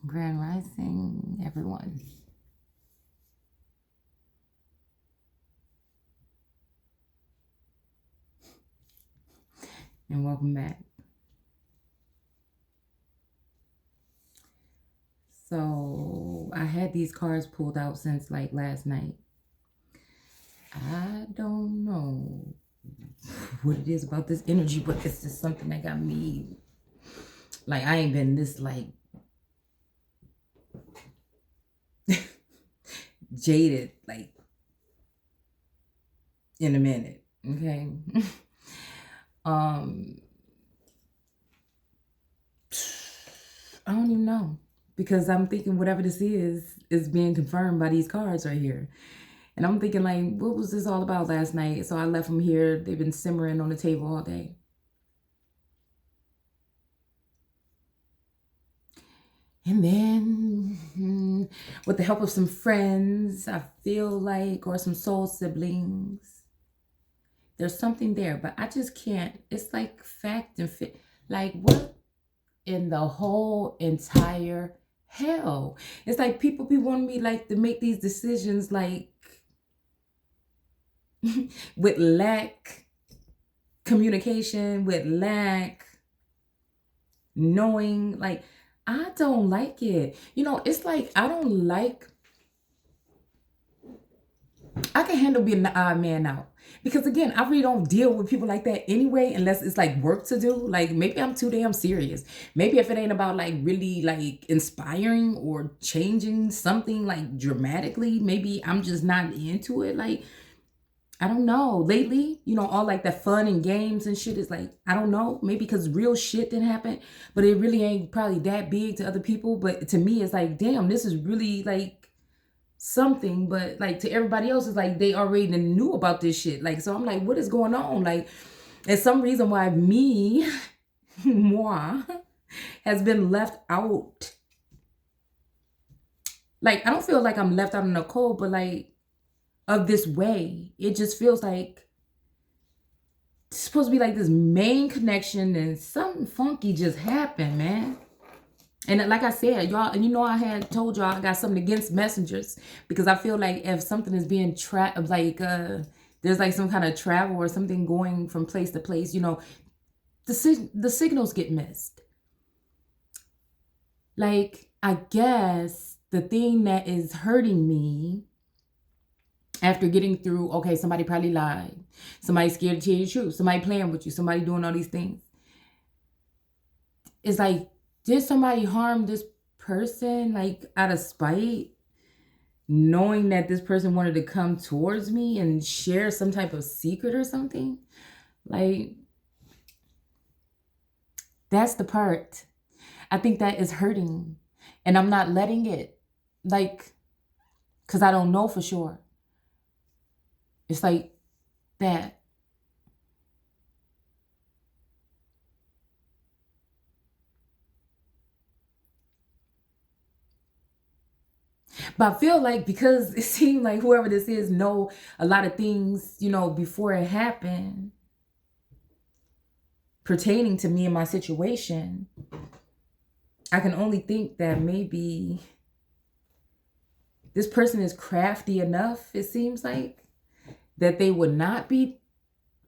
Grand Rising, everyone. And welcome back. So I had these cards pulled out since like last night. I don't know what it is about this energy, but it's just something that got me, like, I ain't been this like jaded like in a minute. Okay. I don't even know, because I'm thinking whatever this is being confirmed by these cards right here. And I'm thinking, like, what was this all about last night? So I left them here. They've been simmering on the table all day. And then, with the help of some friends, I feel like, or some soul siblings, there's something there, but I just can't. It's like fact and fit. Like, what in the whole entire hell? It's like people be wanting me, like, to make these decisions, like, with lack communication, with lack knowing. Like, I don't like it. You know, it's like I don't like, I can handle being the odd man out. Because again, I really don't deal with people like that anyway, unless it's like work to do. Like, maybe I'm too damn serious. Maybe if it ain't about like really like inspiring or changing something like dramatically, maybe I'm just not into it. Like, I don't know. Lately, you know, all like the fun and games and shit is like, I don't know, maybe because real shit didn't happen, but it really ain't probably that big to other people. But to me, it's like, damn, this is really like something. But like to everybody else, it's like they already knew about this shit. Like, so I'm like, what is going on? Like, there's some reason why moi, has been left out. Like, I don't feel like I'm left out in the cold, but like, of this way, it just feels like it's supposed to be like this main connection, and something funky just happened, man. And like I said, y'all, and you know, I had told y'all I got something against messengers, because I feel like if something is being there's like some kind of travel or something going from place to place, you know, the signals get missed. Like, I guess the thing that is hurting me, after getting through, okay, somebody probably lied, somebody scared to tell you the truth, somebody playing with you, somebody doing all these things, it's like, did somebody harm this person like out of spite, knowing that this person wanted to come towards me and share some type of secret or something? Like, that's the part I think that is hurting, and I'm not letting it, like, because I don't know for sure. It's like that. But I feel like, because it seemed like whoever this is know a lot of things, you know, before it happened, pertaining to me and my situation, I can only think that maybe this person is crafty enough, it seems like, that they would not be,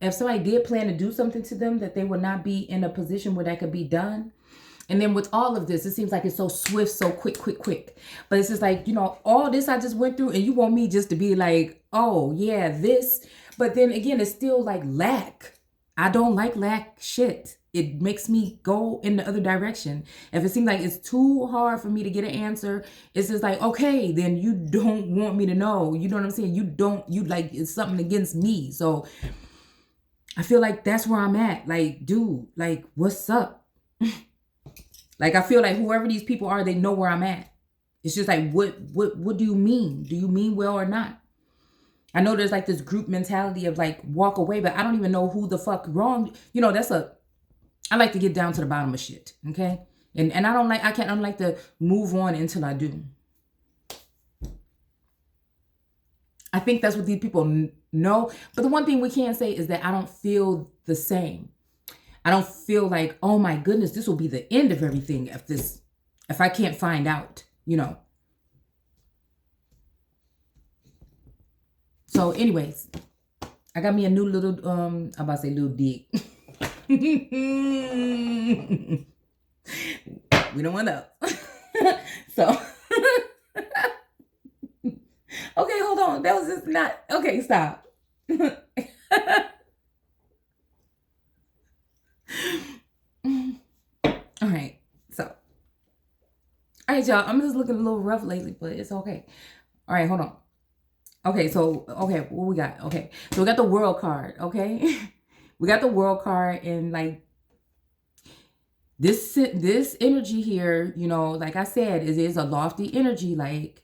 if somebody did plan to do something to them, that they would not be in a position where that could be done. And then with all of this, it seems like it's so swift, so quick. But it's just like, you know, all this I just went through, and you want me just to be like, oh yeah, this. But then again, it's still like lack. I don't like lack shit. It makes me go in the other direction. If it seems like it's too hard for me to get an answer, it's just like, okay, then you don't want me to know. You know what I'm saying? You like, it's something against me. So I feel like that's where I'm at. Like, dude, like, what's up? Like, I feel like whoever these people are, they know where I'm at. It's just like, what do you mean? Do you mean well or not? I know there's like this group mentality of like, walk away, but I don't even know who the fuck wrong. You know, I like to get down to the bottom of shit, okay? And I don't like to move on until I do. I think that's what these people know. But the one thing we can't say is that I don't feel the same. I don't feel like, oh my goodness, this will be the end of everything if this if I can't find out, you know. So anyways, I got me a new little, I'm about to say little dick. We don't want that. So, okay, hold on. That was just not, okay, stop. All right, so, all right, y'all, I'm just looking a little rough lately, but it's okay. All right, hold on. Okay, so, okay, what we got? Okay, so we got the world card, okay? We got the world card, and like this energy here, you know, like I said, it is a lofty energy, like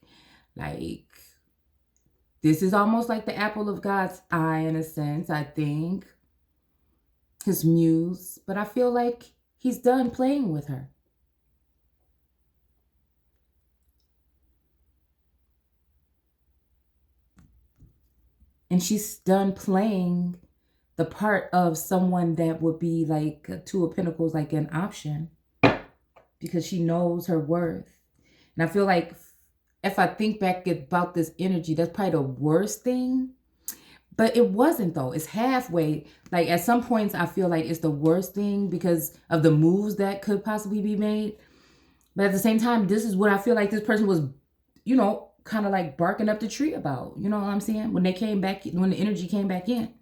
this is almost like the apple of God's eye in a sense, I think. His muse, but I feel like he's done playing with her. And she's done playing the part of someone that would be like a Two of Pentacles, like an option, because she knows her worth. And I feel like if I think back about this energy, that's probably the worst thing. But it wasn't, though. It's halfway. Like at some points, I feel like it's the worst thing because of the moves that could possibly be made. But at the same time, this is what I feel like this person was, you know, kind of like barking up the tree about. You know what I'm saying? When they came back, when the energy came back in.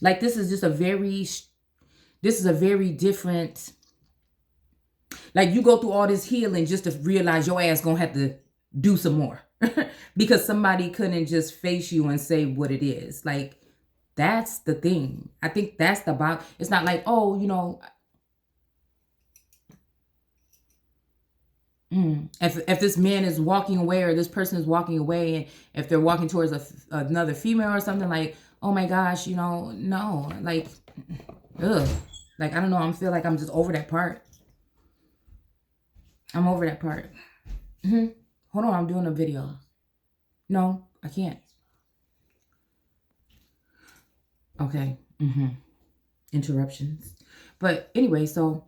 Like this is just a very different, like you go through all this healing just to realize your ass gonna have to do some more. Because somebody couldn't just face you and say what it is. Like, that's the thing. I think that's the about. It's not like, oh, you know, if this man is walking away or this person is walking away, and if they're walking towards another female or something, like, oh my gosh, you know, no, like, ugh. Like, I don't know. I feel like I'm just over that part. I'm over that part. Hold on, I'm doing a video. No, I can't. Okay. Interruptions. But anyway, so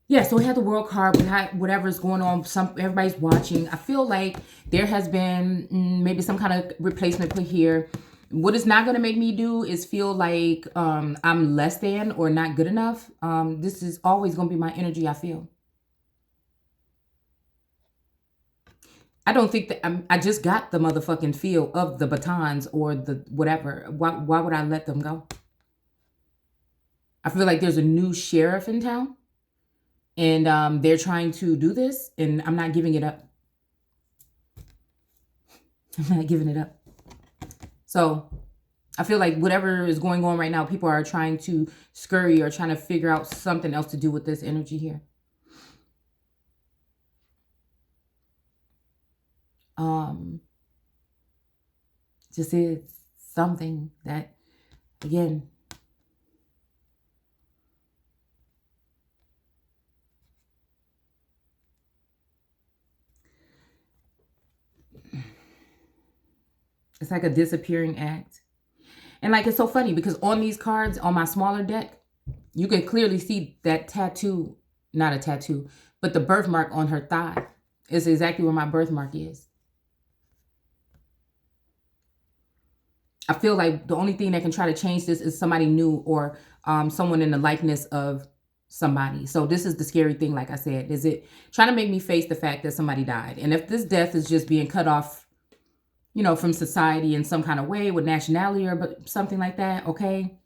yeah, so we had the world card. We had whatever's going on. Everybody's watching. I feel like there has been maybe some kind of replacement put here. What it's not going to make me do is feel like I'm less than or not good enough. This is always going to be my energy, I feel. I don't think that I just got the motherfucking feel of the batons or the whatever. Why would I let them go? I feel like there's a new sheriff in town, and they're trying to do this, and I'm not giving it up. I'm not giving it up. So I feel like whatever is going on right now, people are trying to scurry or trying to figure out something else to do with this energy here. Just is something that, again, it's like a disappearing act. And like, it's so funny because on these cards, on my smaller deck, you can clearly see that tattoo, not a tattoo, but the birthmark on her thigh is exactly where my birthmark is. I feel like the only thing that can try to change this is somebody new or someone in the likeness of somebody. So this is the scary thing, like I said. Is it trying to make me face the fact that somebody died? And if this death is just being cut off, you know, from society in some kind of way with nationality or something like that, okay?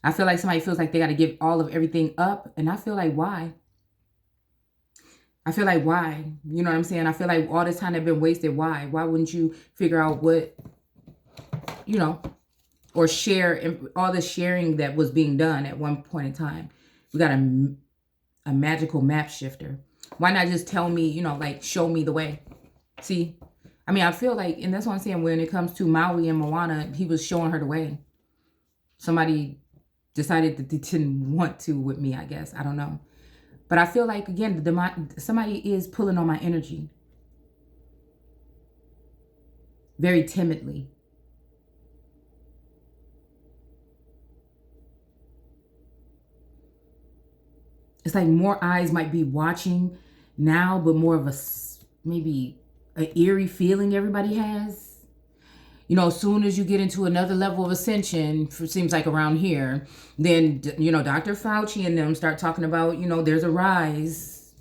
I feel like somebody feels like they got to give all of everything up. And I feel like, why? I feel like, why? You know what I'm saying? I feel like all this time that's been wasted, why? Why wouldn't you figure out what, you know, or share all the sharing that was being done at one point in time? We got a magical map shifter. Why not just tell me, you know, like, show me the way? See? I mean, I feel like, and that's what I'm saying, when it comes to Maui and Moana, he was showing her the way. Somebody decided that they didn't want to with me, I guess. I don't know. But I feel like, again, somebody is pulling on my energy. Very timidly. It's like more eyes might be watching now, but more of a maybe an eerie feeling everybody has. You know, as soon as you get into another level of ascension, seems like around here, then, you know, Dr. Fauci and them start talking about, you know, there's a rise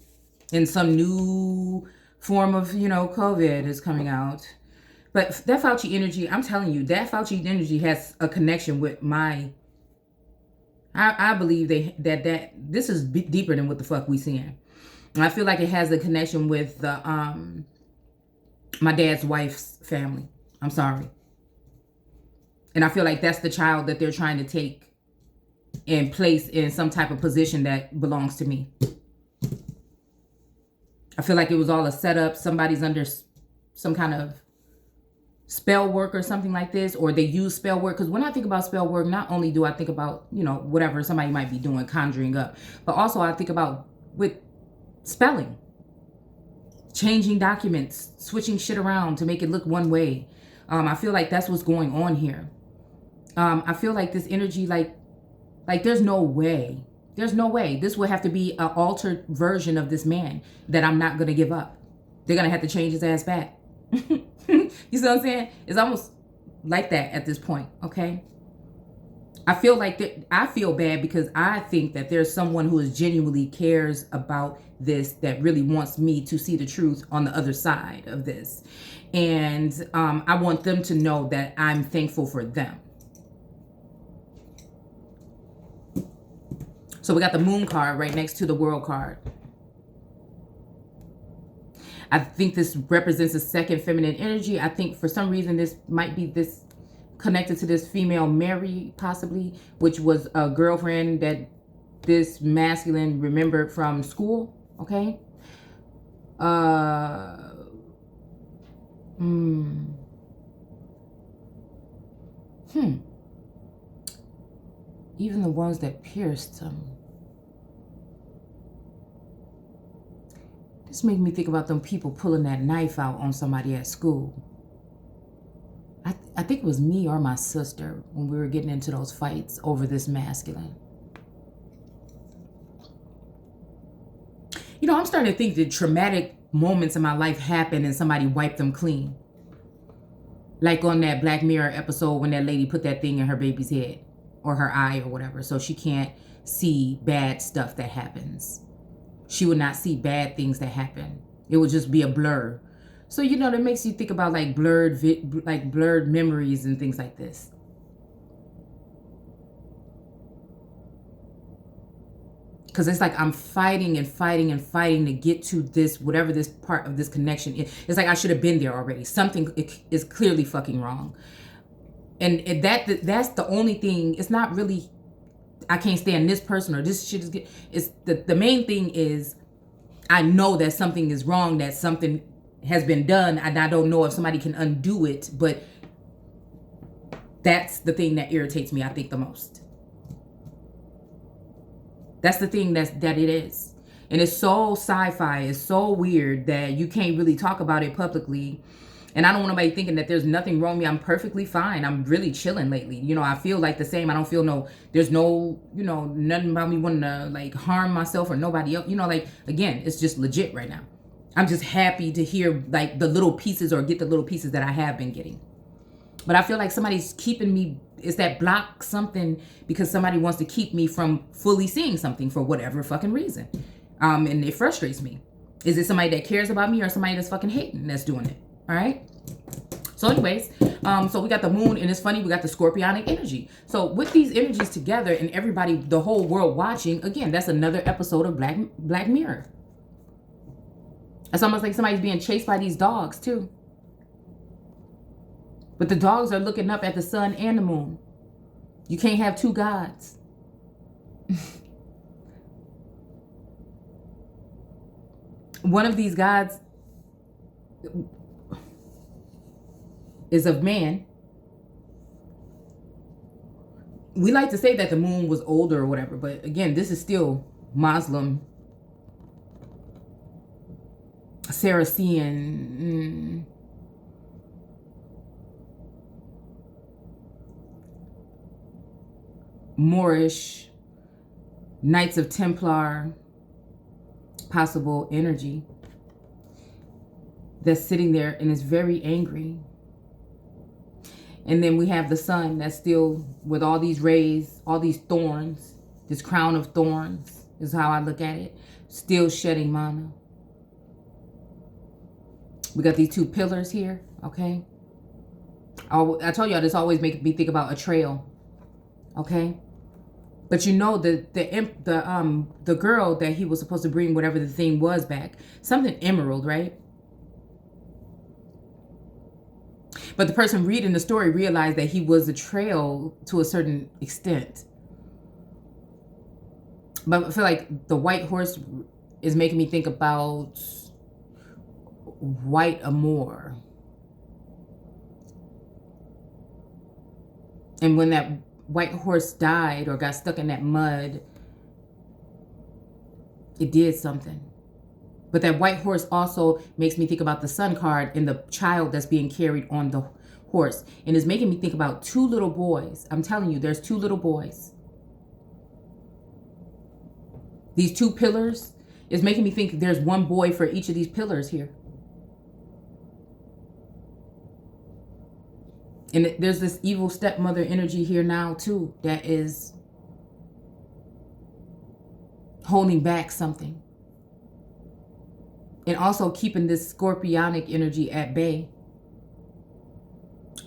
in some new form of, you know, COVID is coming out. But that Fauci energy, I'm telling you, that Fauci energy has a connection with my, I believe that this is deeper than what the fuck we seeing. And I feel like it has a connection with the, my dad's wife's family. I'm sorry. And I feel like that's the child that they're trying to take and place in some type of position that belongs to me. I feel like it was all a setup. Somebody's under some kind of spell work or something like this, or they use spell work. Because when I think about spell work, not only do I think about, you know, whatever somebody might be doing, conjuring up, but also I think about with spelling, changing documents, switching shit around to make it look one way. I feel like that's what's going on here. I feel like this energy, like there's no way this will have to be an altered version of this man that I'm not going to give up. They're going to have to change his ass back. You see what I'm saying? It's almost like that at this point. Okay. I feel like I feel bad because I think that there's someone who is genuinely cares about this, that really wants me to see the truth on the other side of this. And I want them to know that I'm thankful for them. So we got the Moon card right next to the World card. I think this represents a second feminine energy. I think for some reason this might be this connected to this female Mary, possibly, which was a girlfriend that this masculine remembered from school. Okay. Even the ones that pierced him. This made me think about them people pulling that knife out on somebody at school. I think it was me or my sister when we were getting into those fights over this masculine. You know, I'm starting to think that traumatic moments in my life happen and somebody wiped them clean. Like on that Black Mirror episode when that lady put that thing in her baby's head or her eye or whatever, so she can't see bad stuff that happens. She would not see bad things that happen. It would just be a blur. So, you know, that makes you think about like blurred memories and things like this. Because it's like I'm fighting and fighting and fighting to get to this, whatever this part of this connection is. It's like I should have been there already. Something is clearly fucking wrong. And that's the only thing. It's not really, I can't stand this person or this shit is good. It's the main thing is I know that something is wrong, that something has been done, and I don't know if somebody can undo it, but that's the thing that irritates me, I think, the most. That's the thing that it is. And it's so sci-fi, it's so weird that you can't really talk about it publicly. And I don't want nobody thinking that there's nothing wrong with me. I'm perfectly fine. I'm really chilling lately. You know, I feel like the same. I don't feel there's no, you know, nothing about me wanting to like harm myself or nobody else. You know, like, again, it's just legit right now. I'm just happy to hear like the little pieces or get the little pieces that I have been getting. But I feel like somebody's keeping me, it's that block something because somebody wants to keep me from fully seeing something for whatever fucking reason. And it frustrates me. Is it somebody that cares about me or somebody that's fucking hating that's doing it? All right. So anyways, so we got the moon, and it's funny, we got the scorpionic energy. So with these energies together and everybody, the whole world watching, again, that's another episode of Black Mirror. It's almost like somebody's being chased by these dogs too. But the dogs are looking up at the sun and the moon. You can't have two gods. One of these gods is of man. We like to say that the moon was older or whatever, but again, this is still Muslim, Saracen, Moorish, Knights of Templar, worst possible energy that's sitting there and is very angry. And then we have the sun that's still with all these rays, all these thorns, this crown of thorns is how I look at it, still shedding mana. We got these two pillars here, okay? I told y'all this always makes me think about a trail, okay? But you know the girl that he was supposed to bring whatever the thing was back, something emerald, right? But the person reading the story realized that he was a trail to a certain extent. But I feel like the white horse is making me think about 𝘍𝘢𝘢. And when that white horse died or got stuck in that mud, it did something. But that white horse also makes me think about the sun card and the child that's being carried on the horse. And it's making me think about two little boys. I'm telling you, there's two little boys. These two pillars is making me think there's one boy for each of these pillars here. And there's this evil stepmother energy here now too that is holding back something. And also keeping this scorpionic energy at bay.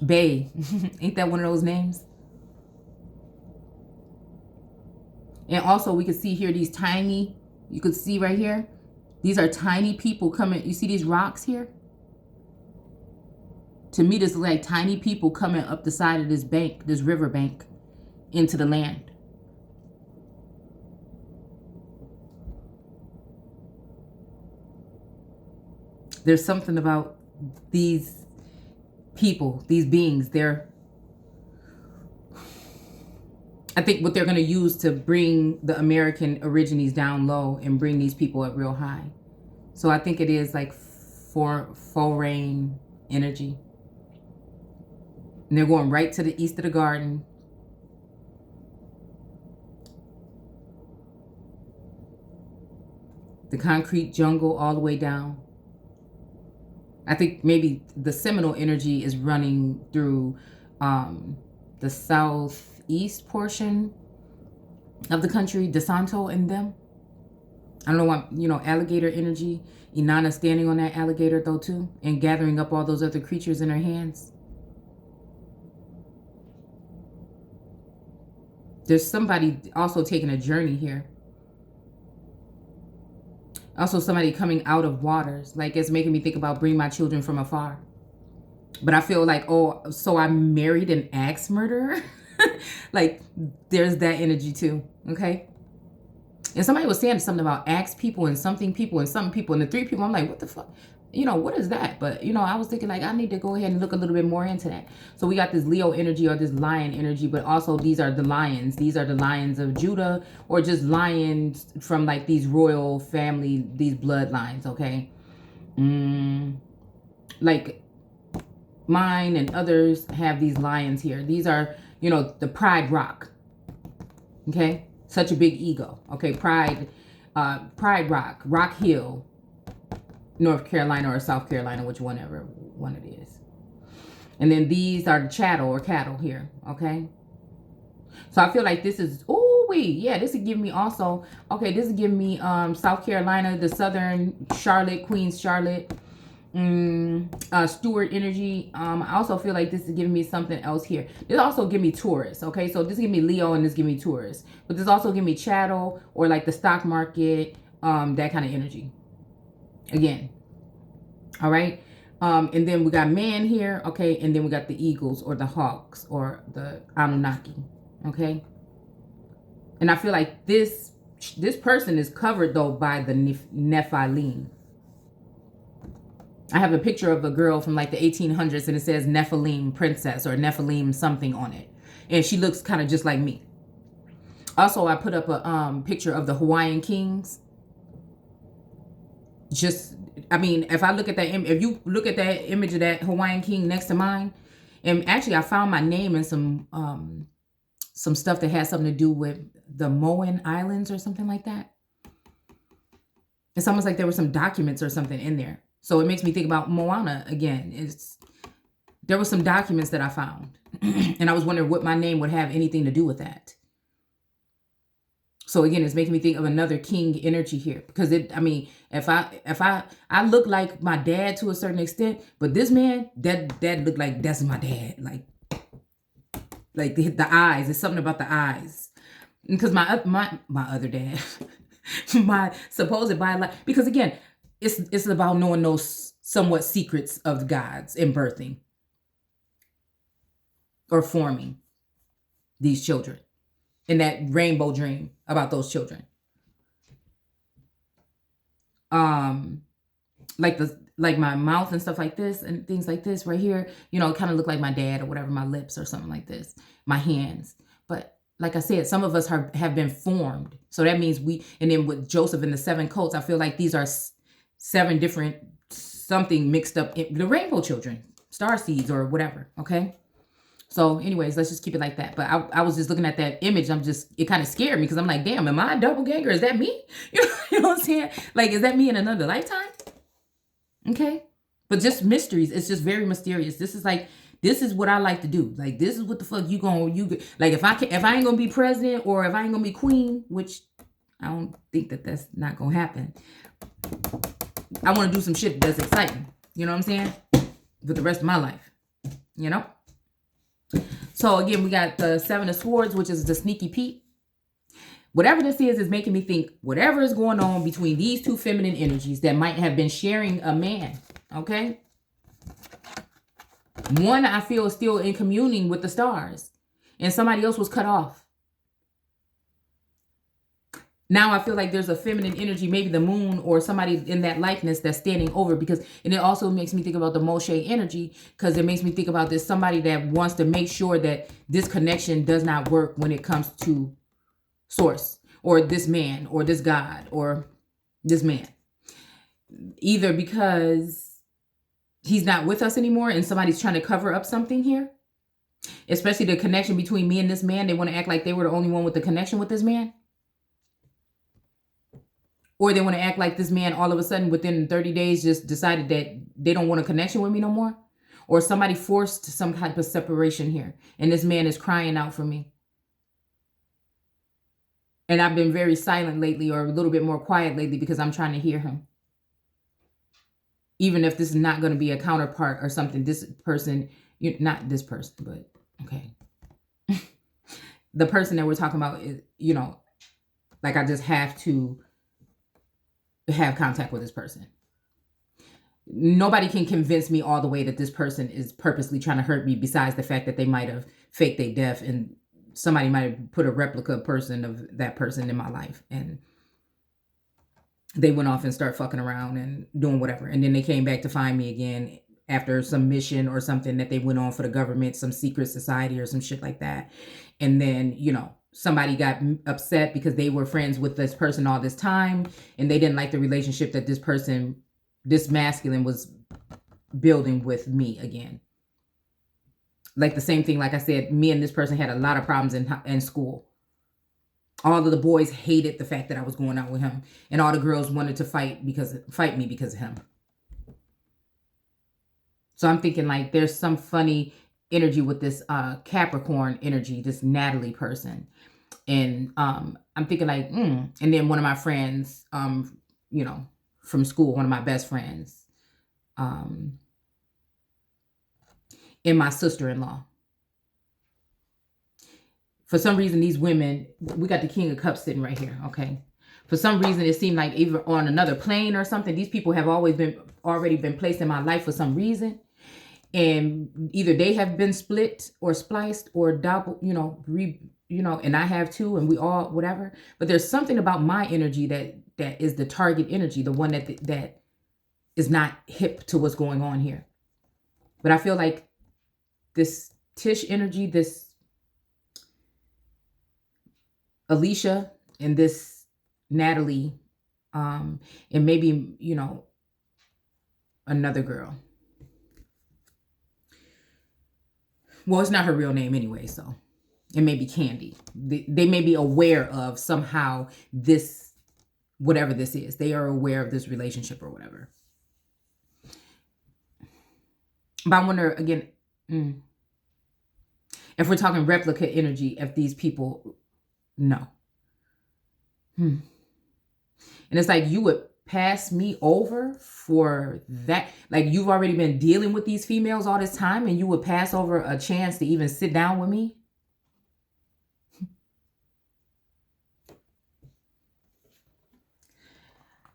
Bay. Ain't that one of those names? And also we can see here these tiny, you could see right here, these are tiny people coming. You see these rocks here? To me, this is like tiny people coming up the side of this bank, this river bank, into the land. There's something about these people, these beings. I think what they're going to use to bring the American origines down low and bring these people up real high. So I think it is like foreign energy. And they're going right to the east of the garden. The concrete jungle all the way down. I think maybe the Seminole energy is running through the southeast portion of the country, DeSanto and them. I don't know what, alligator energy. Inanna standing on that alligator though too, and gathering up all those other creatures in her hands. There's somebody also taking a journey here. Also somebody coming out of waters. Like it's making me think about bring my children from afar. But I feel like, oh, so I married an axe murderer? Like there's that energy too, okay? And somebody was saying something about axe people and something people and some people and the three people. I'm like, what the fuck? What is that? But, I was thinking like, I need to go ahead and look a little bit more into that. So we got this Leo energy or this lion energy, but also these are the lions. These are the lions of Judah or just lions from like these royal family, these bloodlines, okay? Like mine and others have these lions here. These are, the Pride Rock, okay? Such a big ego, okay? Pride Rock, Rock Hill, North Carolina or South Carolina, whichever one it is. And then these are the chattel or cattle here, okay? So I feel like this is, this would give me also, this would give me South Carolina, the Southern Charlotte, Queens Charlotte, Stewart energy. I also feel like this is giving me something else here. This also give me Taurus, okay? So this give me Leo and this give me Taurus. But this also give me chattel or like the stock market, that kind of energy. Again, all right. And then we got man here, okay, and then we got the eagles or the hawks or the Anunnaki, okay. And I feel like this person is covered though by the Nephilim. I have a picture of a girl from like the 1800s and it says Nephilim princess or Nephilim something on it, and she looks kind of just like me. Also, I put up a picture of the Hawaiian kings. If I look at that, if you look at that image of that Hawaiian king next to mine, and actually I found my name in some stuff that has something to do with the Moan Islands or something like that. It's almost like there were some documents or something in there. So it makes me think about Moana again. There were some documents that I found. And I was wondering what my name would have anything to do with that. So again, it's making me think of another king energy here. Because if I look like my dad to a certain extent, but this man, that looked like that's my dad. Like the eyes. It's something about the eyes. Because my other dad, my supposed biological, because again, it's about knowing those somewhat secrets of gods and birthing or forming these children in that rainbow dream about those children. Like my mouth and stuff like this and things like this right here, you know, it kind of look like my dad or whatever, my lips or something like this, my hands. But like I said, some of us have been formed. So that means and then with Joseph and the 7 coats, I feel like these are 7 different something mixed up in the rainbow children, star seeds or whatever. Okay. So anyways, let's just keep it like that. But I was just looking at that image. It kind of scared me because I'm like, damn, am I a doppelganger? Is that me? You know what I'm saying? Like, is that me in another lifetime? Okay. But just mysteries. It's just very mysterious. This is what I like to do. Like, this is what the fuck like, if I ain't gonna be president or if I ain't gonna be queen, which I don't think that's not gonna happen. I want to do some shit that's exciting. You know what I'm saying? For the rest of my life. You know? So again, we got the 7 of Swords, which is the sneaky Pete. Whatever this is making me think whatever is going on between these 2 feminine energies that might have been sharing a man. Okay. One I feel is still in communing with the stars and somebody else was cut off. Now I feel like there's a feminine energy, maybe the moon or somebody in that likeness that's standing over and it also makes me think about the Moshe energy because it makes me think about this somebody that wants to make sure that this connection does not work when it comes to source or this man or this God or this man. Either because he's not with us anymore and somebody's trying to cover up something here, especially the connection between me and this man. They want to act like they were the only one with the connection with this man. Or they want to act like this man all of a sudden within 30 days just decided that they don't want a connection with me no more. Or somebody forced some type of separation here. And this man is crying out for me. And I've been very silent lately or a little bit more quiet lately because I'm trying to hear him. Even if this is not going to be a counterpart or something. This person, not this person, but okay. The person that we're talking about is, like I just have to have contact with this person. Nobody can convince me all the way that this person is purposely trying to hurt me besides the fact that they might have faked their death and somebody might have put a replica person of that person in my life and they went off and start fucking around and doing whatever. And then they came back to find me again after some mission or something that they went on for the government, some secret society or some shit like that. And then, somebody got upset because they were friends with this person all this time and they didn't like the relationship that this masculine was building with me again. Like the same thing, like I said, me and this person had a lot of problems in school. All of the boys hated the fact that I was going out with him and all the girls wanted to fight me because of him. So I'm thinking like there's some funny energy with this Capricorn energy, this Natalie person. And I'm thinking like, and then one of my friends, from school, one of my best friends, and my sister-in-law. For some reason, these women, we got the King of Cups sitting right here, okay? For some reason, it seemed like either on another plane or something, these people have already been placed in my life for some reason. And either they have been split or spliced or double, and I have too, and we all, whatever. But there's something about my energy that is the target energy, the one that is not hip to what's going on here. But I feel like this Tish energy, this Alicia and this Natalie, and maybe, another girl. Well, it's not her real name anyway, so it may be Candy. They may be aware of somehow this whatever this is. They are aware of this relationship or whatever. But I wonder, again, if we're talking replica energy, if these people, no. And it's like you would pass me over for that. Like you've already been dealing with these females all this time and you would pass over a chance to even sit down with me?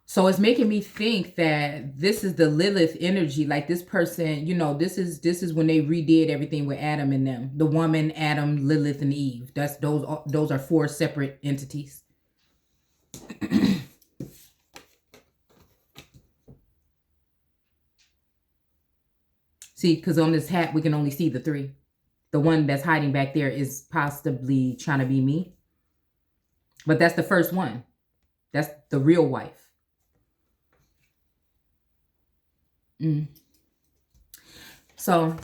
So it's making me think that this is the Lilith energy. Like this person, you know, this is when they redid everything with Adam and them. The woman, Adam, Lilith, and Eve. Those are 4 separate entities. See, because on this hat, we can only see the 3. The one that's hiding back there is possibly trying to be me. But that's the first one. That's the real wife. So,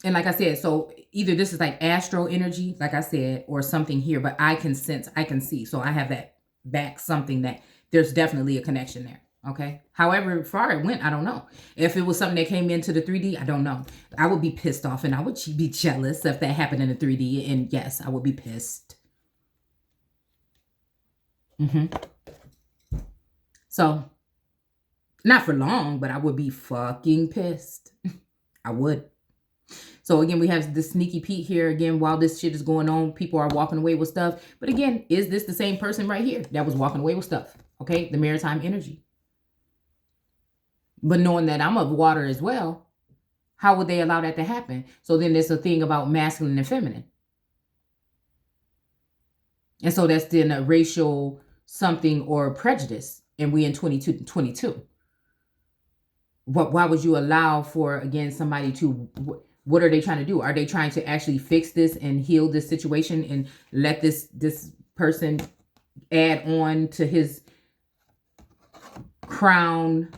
and like I said, so either this is like astro energy, like I said, or something here, but I can sense, I can see. So I have that back something that there's definitely a connection there. Okay. However far it went, I don't know. If it was something that came into the 3D, I don't know. I would be pissed off and I would be jealous if that happened in the 3D. And yes, I would be pissed. So, not for long, but I would be fucking pissed. I would. So again, we have this sneaky Pete here. Again, while this shit is going on, people are walking away with stuff. But again, is this the same person right here that was walking away with stuff? Okay, the maritime energy. But knowing that I'm of water as well, how would they allow that to happen? So then there's a thing about masculine and feminine. And so that's then a racial something or prejudice. And we in 2022. Why would you allow for, again, somebody to, what are they trying to do? Are they trying to actually fix this and heal this situation and let this person add on to his crown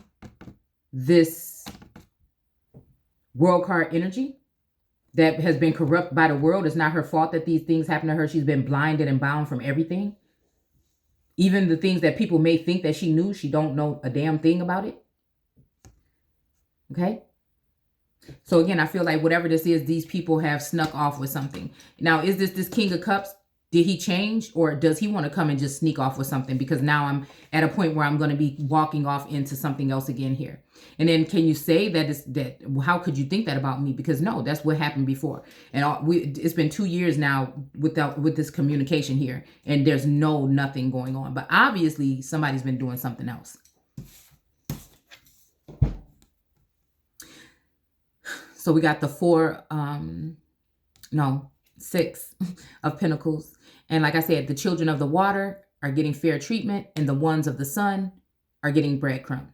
this world card energy that has been corrupted by the world? It's not her fault that these things happen to her. She's been blinded and bound from everything. Even the things that people may think that she knew, she don't know a damn thing about it. Okay. So again, I feel like whatever this is, these people have snuck off with something. Now, is this King of Cups? Did he change, or does he want to come and just sneak off with something? Because now I'm at a point where I'm going to be walking off into something else again here. And then can you say that how could you think that about me? Because no, that's what happened before. And it's been 2 years now with this communication here, and there's nothing going on. But obviously somebody's been doing something else. So we got the 6 of Pentacles. And like I said, the children of the water are getting fair treatment and the ones of the sun are getting breadcrumbed.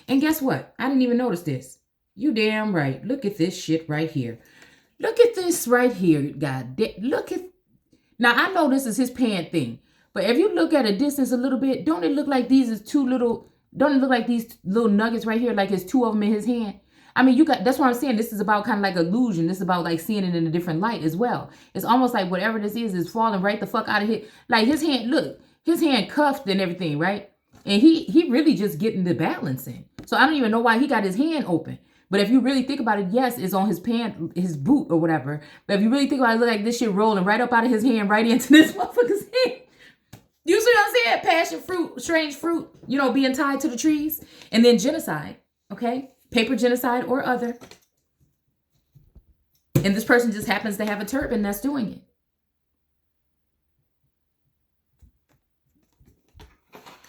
And guess what? I didn't even notice this. You damn right. Look at this shit right here. Look at this right here. God, look at. Now, I know this is his pant thing. But if you look at a distance a little bit, don't it look like these is don't it look like these little nuggets right here, like it's 2 of them in his hand? I mean, that's what I'm saying. This is about kind of like illusion. This is about like seeing it in a different light as well. It's almost like whatever this is falling right the fuck out of here. Like his hand, look, his hand cuffed and everything, right? And he really just getting the balance in. So I don't even know why he got his hand open. But if you really think about it, yes, it's on his pant, his boot or whatever. But if you really think about it, look like this shit rolling right up out of his hand, right into this motherfucker's hand. You see what I'm saying? Passion fruit, strange fruit, being tied to the trees. And then genocide, okay? Paper genocide or other. And this person just happens to have a turban that's doing it.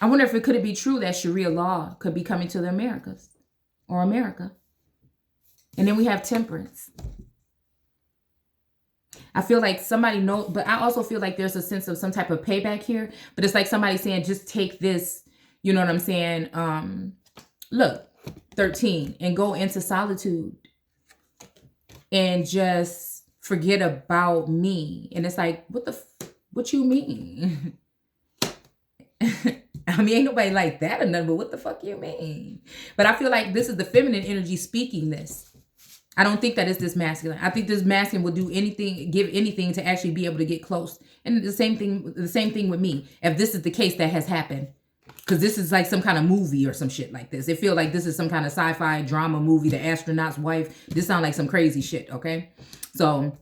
I wonder if could it be true that Sharia law could be coming to the Americas or America. And then we have temperance. I feel like somebody knows, but I also feel like there's a sense of some type of payback here. But it's like somebody saying, just take this, you know what I'm saying? Look. 13 and go into solitude and just forget about me. And it's like, what you mean? I mean, ain't nobody like that or nothing, but what the fuck you mean? But I feel like this is the feminine energy speaking this. I don't think that it's this masculine. I think this masculine will do anything, give anything to actually be able to get close. And the same thing with me. If this is the case that has happened, Because this is like some kind of movie or some shit like this. It feels like this is some kind of sci-fi drama movie, The Astronaut's Wife. This sounds like some crazy shit, okay? So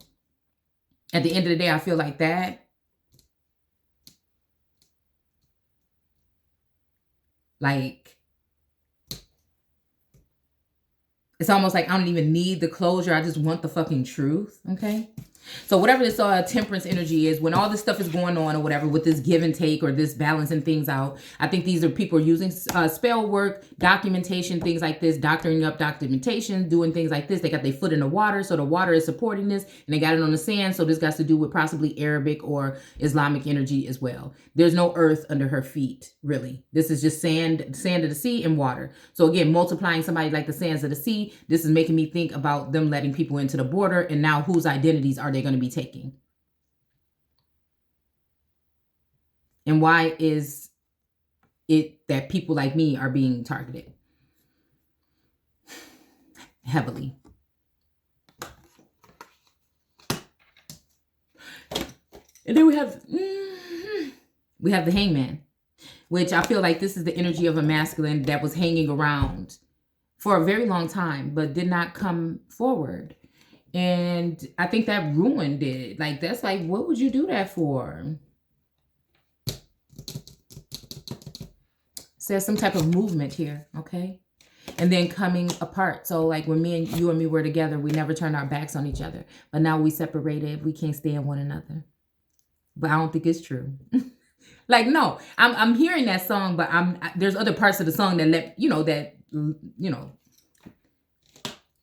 at the end of the day, I feel like that. Like, it's almost like I don't even need the closure. I just want the fucking truth, okay? So whatever this temperance energy is, when all this stuff is going on or whatever with this give and take or this balancing things out, I think these are people using spell work, documentation, things like this, doctoring up documentation, doing things like this. They got their foot in the water, so the water is supporting this, and they got it on the sand, so this got to do with possibly Arabic or Islamic energy as well. There's no earth under her feet, really. This is just sand of the sea and water. So again, multiplying somebody like the sands of the sea, this is making me think about them letting people into the border, and now whose identities are they going to be taking? And why is it that people like me are being targeted heavily? And then we have the Hangman, which I feel like this is the energy of a masculine that was hanging around for a very long time, but did not come forward. And I think that ruined it. Like, that's like, what would you do that for? Says some type of movement here, okay? And then coming apart. So like when you and me were together, we never turned our backs on each other. But now we separated. We can't stand one another. But I don't think it's true. Like, no, I'm hearing that song, but there's other parts of the song that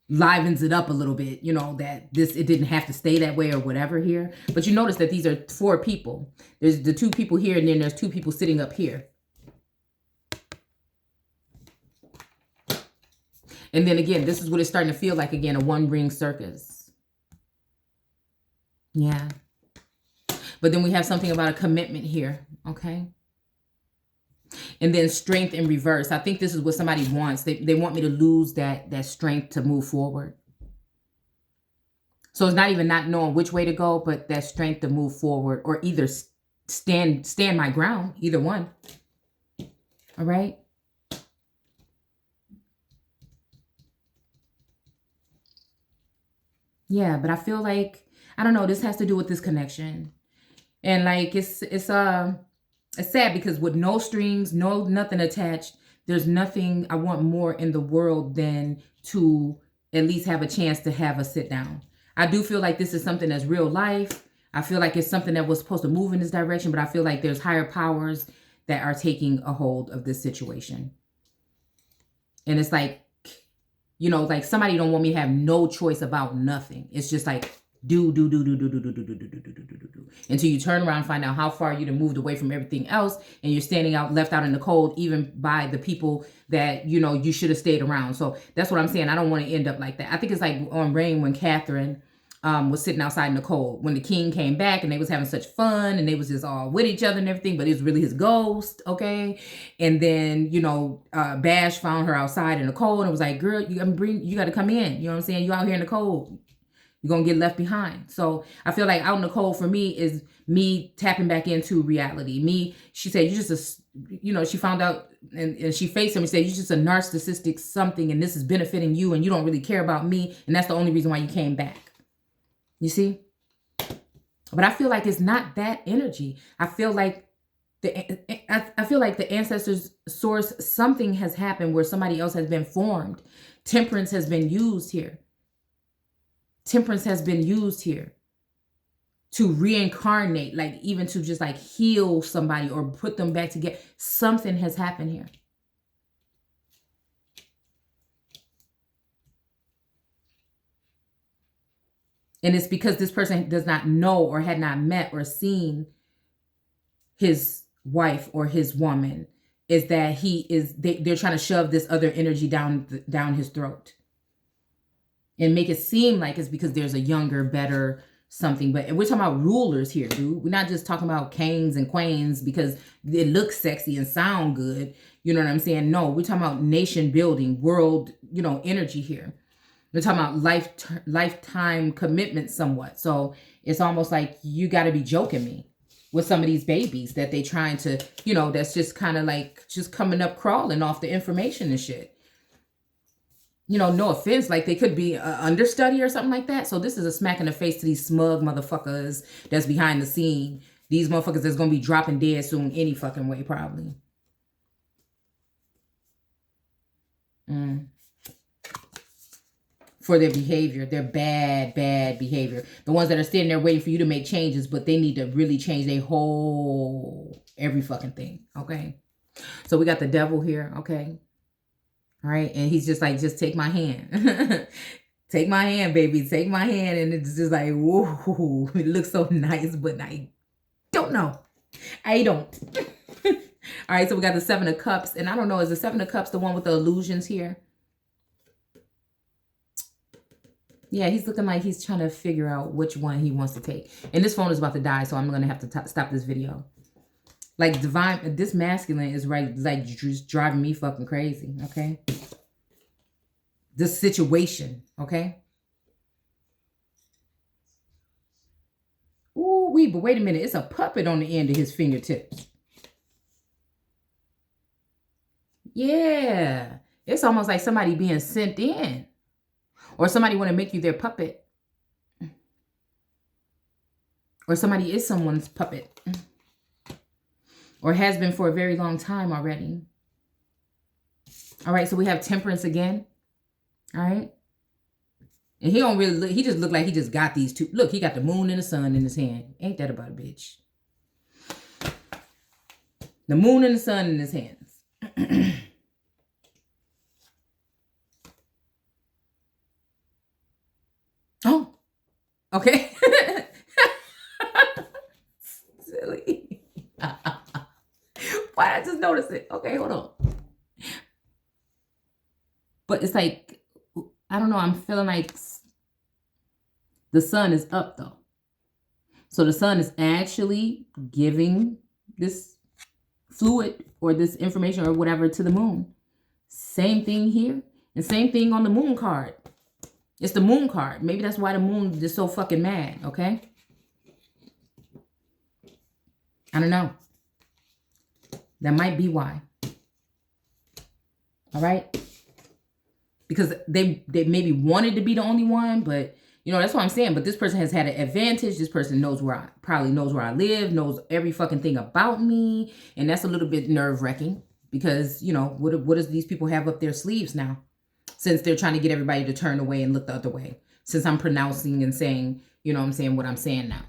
livens it up a little bit, that it didn't have to stay that way or whatever here. But you notice that these are 4 people. There's the 2 people here, and then there's 2 people sitting up here. And then again, this is what it's starting to feel like again, a one-ring circus. Yeah. But then we have something about a commitment here, okay? And then strength in reverse. I think this is what somebody wants. They want me to lose that strength to move forward. So it's not even not knowing which way to go, but that strength to move forward, or either stand my ground, either one. All right? Yeah, but I feel like, I don't know, this has to do with this connection. And like, it's sad because with no strings, nothing attached, there's nothing I want more in the world than to at least have a chance to have a sit down. I do feel like this is something that's real life. I feel like it's something that was supposed to move in this direction, but I feel like there's higher powers that are taking a hold of this situation. And it's like, like somebody don't want me to have no choice about nothing. It's just like, do until you turn around and find out how far you done moved away from everything else, and you're standing left out in the cold, even by the people that you should have stayed around. So that's what I'm saying. I don't want to end up like that. I think it's like on Rain when Catherine was sitting outside in the cold when the king came back, and they was having such fun, and they was just all with each other and everything, but it was really his ghost, okay? And then Bash found her outside in the cold and was like, girl, you got to come in, you know what I'm saying? You out here in the cold, you're going to get left behind. So I feel like out in the cold for me is me tapping back into reality. She said, you just, she found out and she faced him and said, you're just a narcissistic something, and this is benefiting you, and you don't really care about me. And that's the only reason why you came back. You see? But I feel like it's not that energy. I feel like the ancestors' source, something has happened where somebody else has been formed. Temperance has been used here. Temperance has been used here to reincarnate, like even to just like heal somebody or put them back together. Something has happened here. And it's because this person does not know or had not met or seen his wife or his woman, is that they're trying to shove this other energy down his throat. And make it seem like it's because there's a younger, better something. But we're talking about rulers here, dude. We're not just talking about kings and queens because it looks sexy and sound good. You know what I'm saying? No, we're talking about nation building, world, energy here. We're talking about lifetime commitment somewhat. So it's almost like you got to be joking me with some of these babies that they trying to, you know, that's just kind of like just coming up crawling off the information and shit. You know, no offense, like they could be an understudy or something like that. So this is a smack in the face to these smug motherfuckers that's behind the scene. These motherfuckers that's going to be dropping dead soon any fucking way, probably. For their behavior, their bad behavior. The ones that are standing there waiting for you to make changes, but they need to really change their whole, every fucking thing, okay? So we got the devil here, okay? All right, and he's just like, just take my hand. Take my hand, baby. Take my hand. And it's just like, whoa, it looks so nice, but I don't know. I don't. All right, so we got the Seven of Cups. And I don't know, is the Seven of Cups the one with the illusions here? Yeah, he's looking like he's trying to figure out which one he wants to take. And this phone is about to die, so I'm going to have to stop this video. Like, divine, this masculine is right, like, just driving me fucking crazy, okay? This situation, okay? Ooh, but wait a minute. It's a puppet on the end of his fingertips. Yeah. It's almost like somebody being sent in. Or somebody want to make you their puppet. Or somebody is someone's puppet. Or has been for a very long time already. All right, so we have Temperance again. All right. And he don't really look, he just look like he just got these two. Look, he got the moon and the sun in his hand. Ain't that about a bitch? The moon and the sun in his hands. Oh, okay. Silly. Why did I just notice it? Okay, hold on. But it's like, I don't know. I'm feeling like the sun is up though. So the sun is actually giving this fluid or this information or whatever to the moon. Same thing here and same thing on the moon card. It's the moon card. Maybe that's why the moon is so fucking mad, okay? I don't know. That might be why. All right? Because they maybe wanted to be the only one, but, you know, that's what I'm saying. But this person has had an advantage. This person knows probably knows where I live, knows every fucking thing about me. And that's a little bit nerve-wracking because, you know, what does these people have up their sleeves now? Since they're trying to get everybody to turn away and look the other way. Since I'm pronouncing and saying, you know what I'm saying, what I'm saying now.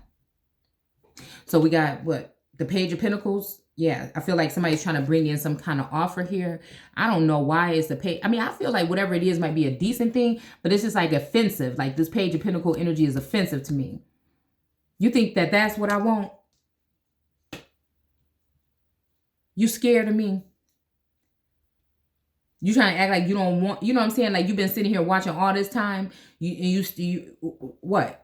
So we got what? The Page of Pentacles. Yeah, I feel like somebody's trying to bring in some kind of offer here. I don't know why it's the page. I mean, I feel like whatever it is might be a decent thing, but it's just like offensive. Like this Page of Pentacle energy is offensive to me. You think that that's what I want? You scared of me? You trying to act like you don't want, you know what I'm saying? Like you've been sitting here watching all this time. You what?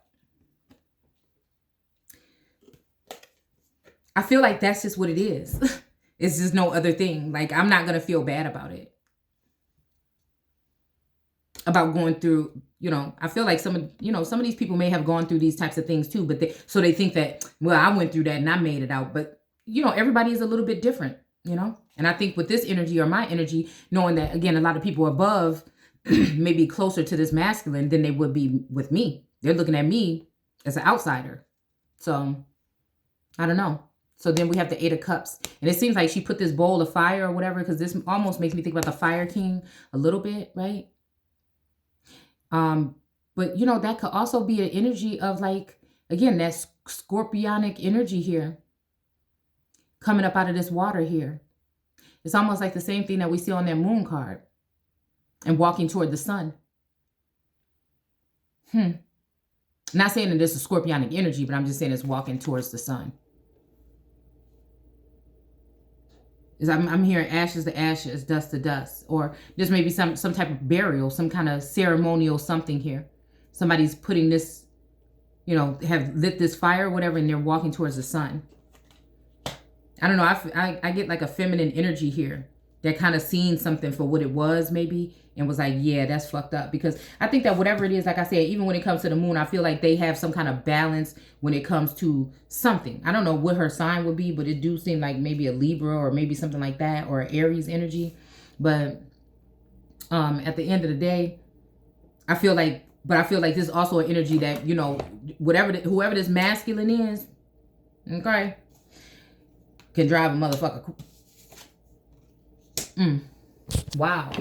I feel like that's just what it is. It's just no other thing. Like I'm not going to feel bad about it. About going through, you know, I feel like some of these people may have gone through these types of things too, but they think that, well, I went through that and I made it out. But, you know, everybody is a little bit different, you know? And I think with this energy or my energy, knowing that, again, a lot of people above may be closer to this masculine than they would be with me. They're looking at me as an outsider. So, I don't know. So then we have the Eight of Cups. And it seems like she put this bowl of fire or whatever, because this almost makes me think about the Fire King a little bit, right? But, you know, that could also be an energy of like, again, that scorpionic energy here coming up out of this water here. It's almost like the same thing that we see on that moon card and walking toward the sun. Not saying that this is scorpionic energy, but I'm just saying it's walking towards the sun. I'm hearing ashes to ashes, dust to dust, or there's maybe some type of burial, some kind of ceremonial something here. Somebody's putting this, you know, have lit this fire or whatever, and they're walking towards the sun. I don't know. I get like a feminine energy here. that kind of seen something for what it was maybe and was like, yeah, that's fucked up. Because I think that whatever it is, like I said, even when it comes to the moon, I feel like they have some kind of balance when it comes to something. I don't know what her sign would be, but it do seem like maybe a Libra or maybe something like that, or Aries energy. But at the end of the day, I feel like this is also an energy that, you know, whoever this masculine is, okay, can drive a motherfucker. Wow.